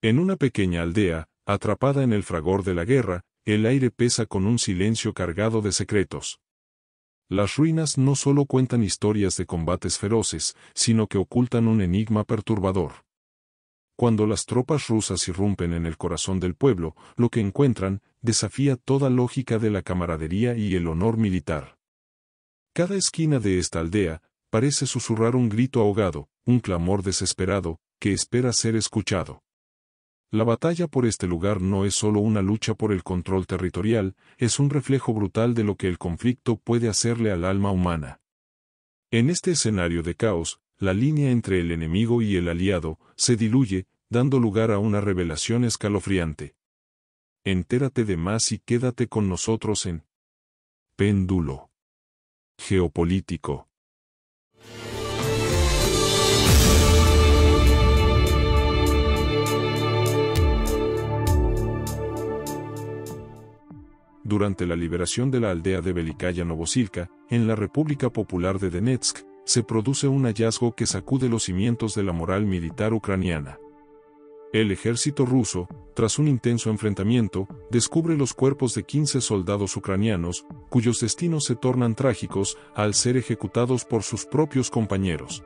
En una pequeña aldea, atrapada en el fragor de la guerra, el aire pesa con un silencio cargado de secretos. Las ruinas no solo cuentan historias de combates feroces, sino que ocultan un enigma perturbador. Cuando las tropas rusas irrumpen en el corazón del pueblo, lo que encuentran desafía toda lógica de la camaradería y el honor militar. Cada esquina de esta aldea parece susurrar un grito ahogado, un clamor desesperado, que espera ser escuchado. La batalla por este lugar no es solo una lucha por el control territorial, es un reflejo brutal de lo que el conflicto puede hacerle al alma humana. En este escenario de caos, la línea entre el enemigo y el aliado se diluye, dando lugar a una revelación escalofriante. Entérate de más y quédate con nosotros en Péndulo Geopolítico. Durante la liberación de la aldea de Velikaya Novosilka, en la República Popular de Donetsk, se produce un hallazgo que sacude los cimientos de la moral militar ucraniana. El ejército ruso, tras un intenso enfrentamiento, descubre los cuerpos de 15 soldados ucranianos, cuyos destinos se tornan trágicos al ser ejecutados por sus propios compañeros.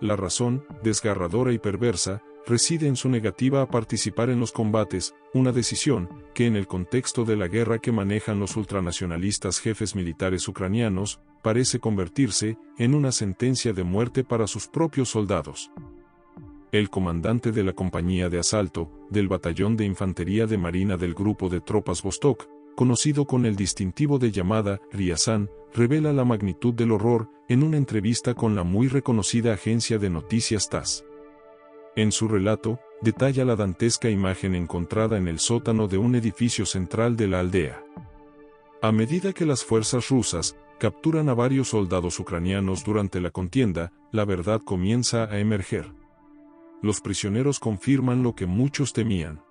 La razón, desgarradora y perversa, reside en su negativa a participar en los combates, una decisión que en el contexto de la guerra que manejan los ultranacionalistas jefes militares ucranianos, parece convertirse en una sentencia de muerte para sus propios soldados. El comandante de la compañía de asalto, del batallón de infantería de marina del grupo de tropas Vostok, conocido con el distintivo de llamada Ryazan, revela la magnitud del horror en una entrevista con la muy reconocida agencia de noticias TASS. En su relato, detalla la dantesca imagen encontrada en el sótano de un edificio central de la aldea. A medida que las fuerzas rusas capturan a varios soldados ucranianos durante la contienda, la verdad comienza a emerger. Los prisioneros confirman lo que muchos temían.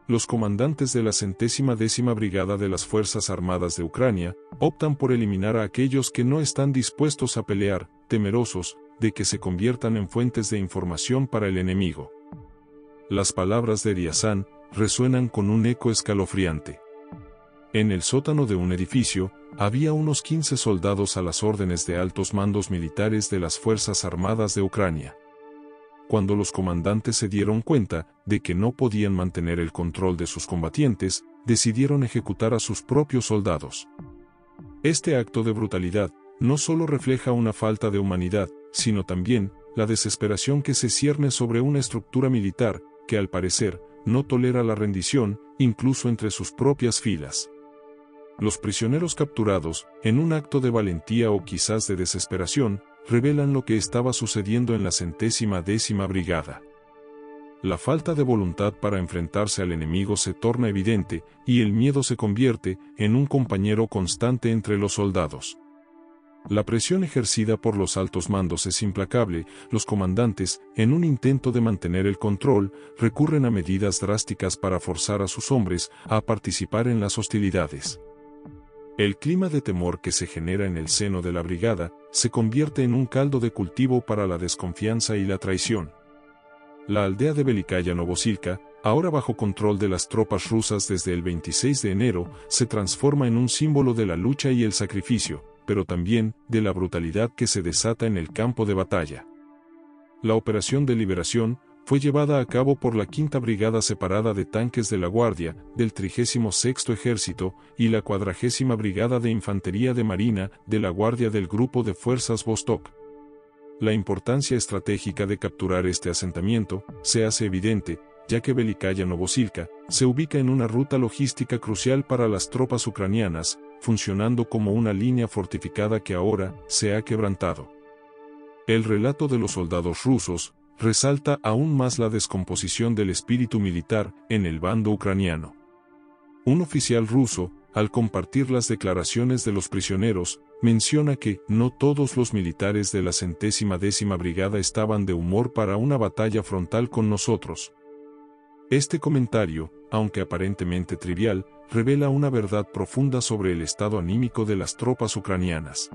Los comandantes de la 110ª Brigada de las Fuerzas Armadas de Ucrania optan por eliminar a aquellos que no están dispuestos a pelear, temerosos de que se conviertan en fuentes de información para el enemigo. Las palabras de Ryazan resuenan con un eco escalofriante. En el sótano de un edificio, había unos 15 soldados a las órdenes de altos mandos militares de las Fuerzas Armadas de Ucrania. Cuando los comandantes se dieron cuenta de que no podían mantener el control de sus combatientes, decidieron ejecutar a sus propios soldados. Este acto de brutalidad no solo refleja una falta de humanidad, sino también la desesperación que se cierne sobre una estructura militar que al parecer no tolera la rendición, incluso entre sus propias filas. Los prisioneros capturados, en un acto de valentía o quizás de desesperación, revelan lo que estaba sucediendo en la 110ª Brigada. La falta de voluntad para enfrentarse al enemigo se torna evidente, y el miedo se convierte en un compañero constante entre los soldados. La presión ejercida por los altos mandos es implacable. Los comandantes, en un intento de mantener el control, recurren a medidas drásticas para forzar a sus hombres a participar en las hostilidades. El clima de temor que se genera en el seno de la brigada se convierte en un caldo de cultivo para la desconfianza y la traición. La aldea de Velikaya Novosilka, ahora bajo control de las tropas rusas desde el 26 de enero, se transforma en un símbolo de la lucha y el sacrificio, pero también de la brutalidad que se desata en el campo de batalla. La operación de liberación fue llevada a cabo por la 5ª Brigada Separada de Tanques de la Guardia, del 36º Ejército, y la 40ª Brigada de Infantería de Marina, de la Guardia del Grupo de Fuerzas Vostok. La importancia estratégica de capturar este asentamiento se hace evidente, ya que Velikaya Novosilka se ubica en una ruta logística crucial para las tropas ucranianas, funcionando como una línea fortificada que ahora se ha quebrantado. El relato de los soldados rusos resalta aún más la descomposición del espíritu militar en el bando ucraniano. Un oficial ruso, al compartir las declaraciones de los prisioneros, menciona que no todos los militares de la 110ª Brigada estaban de humor para una batalla frontal con nosotros. Este comentario, aunque aparentemente trivial, revela una verdad profunda sobre el estado anímico de las tropas ucranianas.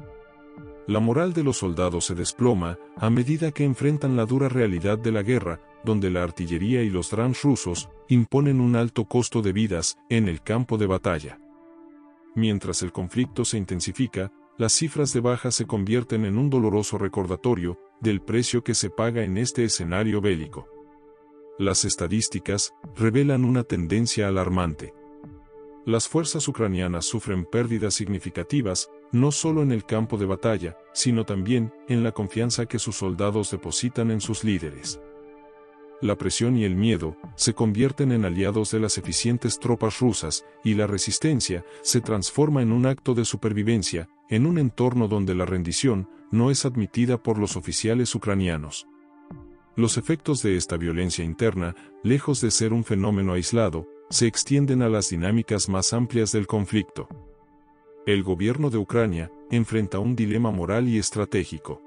La moral de los soldados se desploma a medida que enfrentan la dura realidad de la guerra, donde la artillería y los drones rusos imponen un alto costo de vidas en el campo de batalla. Mientras el conflicto se intensifica, las cifras de bajas se convierten en un doloroso recordatorio del precio que se paga en este escenario bélico. Las estadísticas revelan una tendencia alarmante. Las fuerzas ucranianas sufren pérdidas significativas, no solo en el campo de batalla, sino también en la confianza que sus soldados depositan en sus líderes. La presión y el miedo se convierten en aliados de las eficientes tropas rusas, y la resistencia se transforma en un acto de supervivencia, en un entorno donde la rendición no es admitida por los oficiales ucranianos. Los efectos de esta violencia interna, lejos de ser un fenómeno aislado, se extienden a las dinámicas más amplias del conflicto. El gobierno de Ucrania enfrenta un dilema moral y estratégico.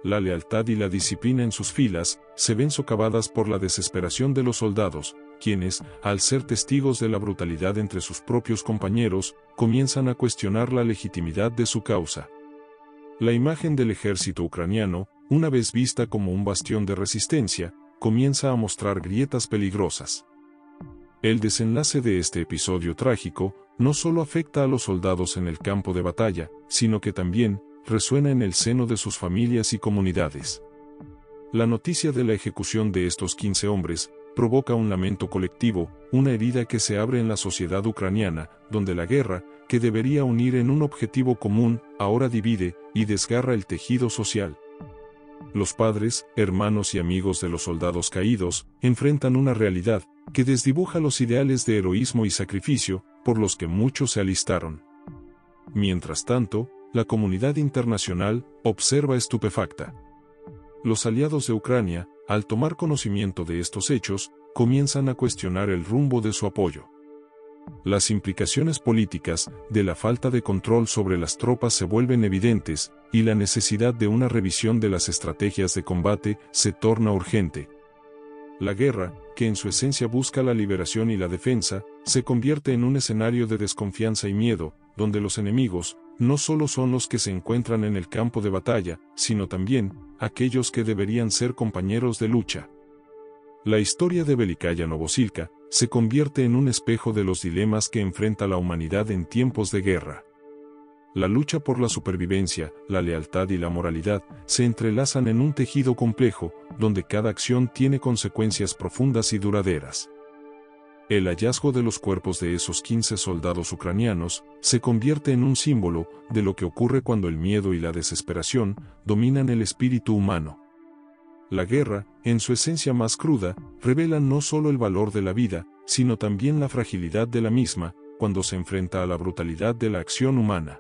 La lealtad y la disciplina en sus filas se ven socavadas por la desesperación de los soldados, quienes, al ser testigos de la brutalidad entre sus propios compañeros, comienzan a cuestionar la legitimidad de su causa. La imagen del ejército ucraniano, una vez vista como un bastión de resistencia, comienza a mostrar grietas peligrosas. El desenlace de este episodio trágico no solo afecta a los soldados en el campo de batalla, sino que también resuena en el seno de sus familias y comunidades. La noticia de la ejecución de estos 15 hombres provoca un lamento colectivo, una herida que se abre en la sociedad ucraniana, donde la guerra, que debería unir en un objetivo común, ahora divide y desgarra el tejido social. Los padres, hermanos y amigos de los soldados caídos enfrentan una realidad que desdibuja los ideales de heroísmo y sacrificio por los que muchos se alistaron. Mientras tanto, la comunidad internacional observa estupefacta. Los aliados de Ucrania, al tomar conocimiento de estos hechos, comienzan a cuestionar el rumbo de su apoyo. Las implicaciones políticas de la falta de control sobre las tropas se vuelven evidentes, y la necesidad de una revisión de las estrategias de combate se torna urgente. La guerra, que en su esencia busca la liberación y la defensa, se convierte en un escenario de desconfianza y miedo, donde los enemigos no solo son los que se encuentran en el campo de batalla, sino también aquellos que deberían ser compañeros de lucha. La historia de Velikaya Novosilka se convierte en un espejo de los dilemas que enfrenta la humanidad en tiempos de guerra. La lucha por la supervivencia, la lealtad y la moralidad se entrelazan en un tejido complejo, donde cada acción tiene consecuencias profundas y duraderas. El hallazgo de los cuerpos de esos 15 soldados ucranianos se convierte en un símbolo de lo que ocurre cuando el miedo y la desesperación dominan el espíritu humano. La guerra, en su esencia más cruda, revela no solo el valor de la vida, sino también la fragilidad de la misma, cuando se enfrenta a la brutalidad de la acción humana.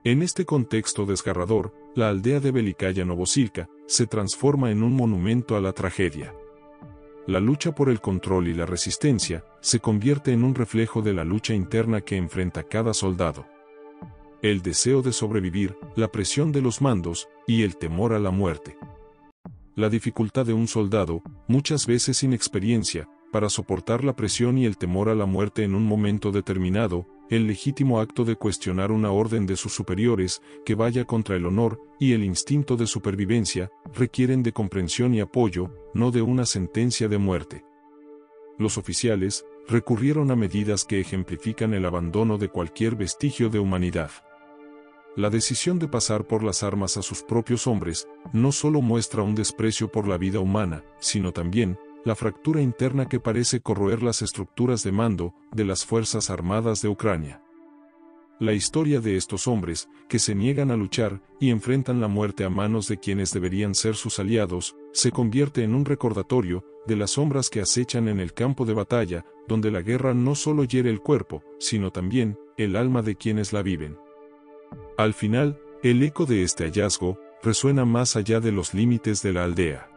En este contexto desgarrador, la aldea de Velikaya Novosilka se transforma en un monumento a la tragedia. La lucha por el control y la resistencia se convierte en un reflejo de la lucha interna que enfrenta cada soldado. El deseo de sobrevivir, la presión de los mandos y el temor a la muerte. La dificultad de un soldado, muchas veces sin experiencia, para soportar la presión y el temor a la muerte en un momento determinado, el legítimo acto de cuestionar una orden de sus superiores que vaya contra el honor y el instinto de supervivencia, requieren de comprensión y apoyo, no de una sentencia de muerte. Los oficiales recurrieron a medidas que ejemplifican el abandono de cualquier vestigio de humanidad. La decisión de pasar por las armas a sus propios hombres no solo muestra un desprecio por la vida humana, sino también la fractura interna que parece corroer las estructuras de mando de las Fuerzas Armadas de Ucrania. La historia de estos hombres, que se niegan a luchar y enfrentan la muerte a manos de quienes deberían ser sus aliados, se convierte en un recordatorio de las sombras que acechan en el campo de batalla, donde la guerra no solo hiere el cuerpo, sino también el alma de quienes la viven. Al final, el eco de este hallazgo resuena más allá de los límites de la aldea.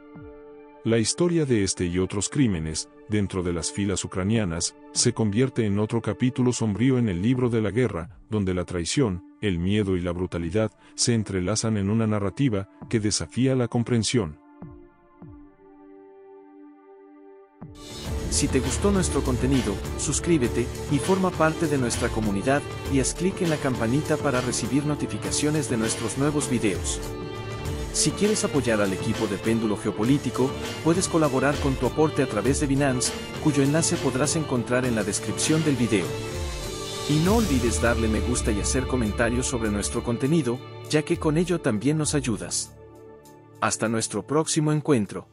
La historia de este y otros crímenes, dentro de las filas ucranianas, se convierte en otro capítulo sombrío en el libro de la guerra, donde la traición, el miedo y la brutalidad se entrelazan en una narrativa que desafía la comprensión. Si te gustó nuestro contenido, suscríbete y forma parte de nuestra comunidad y haz clic en la campanita para recibir notificaciones de nuestros nuevos videos. Si quieres apoyar al equipo de Péndulo Geopolítico, puedes colaborar con tu aporte a través de Binance, cuyo enlace podrás encontrar en la descripción del video. Y no olvides darle me gusta y hacer comentarios sobre nuestro contenido, ya que con ello también nos ayudas. Hasta nuestro próximo encuentro.